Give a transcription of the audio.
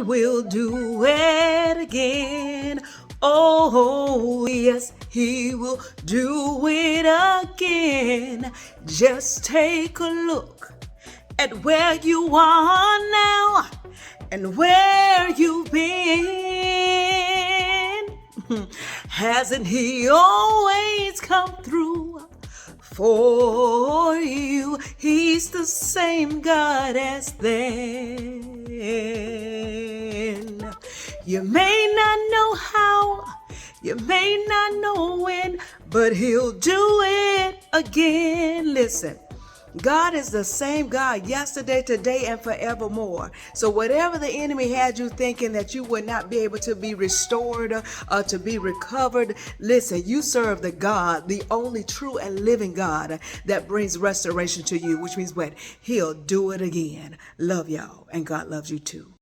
God will do it again. Oh, yes, He will do it again. Just take a look at where you are now and where you've been. Hasn't He always come through for you? He's the same God as then. You may not know how, you may not know when, but He'll do it again. Listen, God is the same God yesterday, today, and forevermore. So whatever the enemy had you thinking that you would not be able to be restored or to be recovered, listen, you serve the God, the only true and living God that brings restoration to you, which means what? He'll do it again. Love y'all, and God loves you too.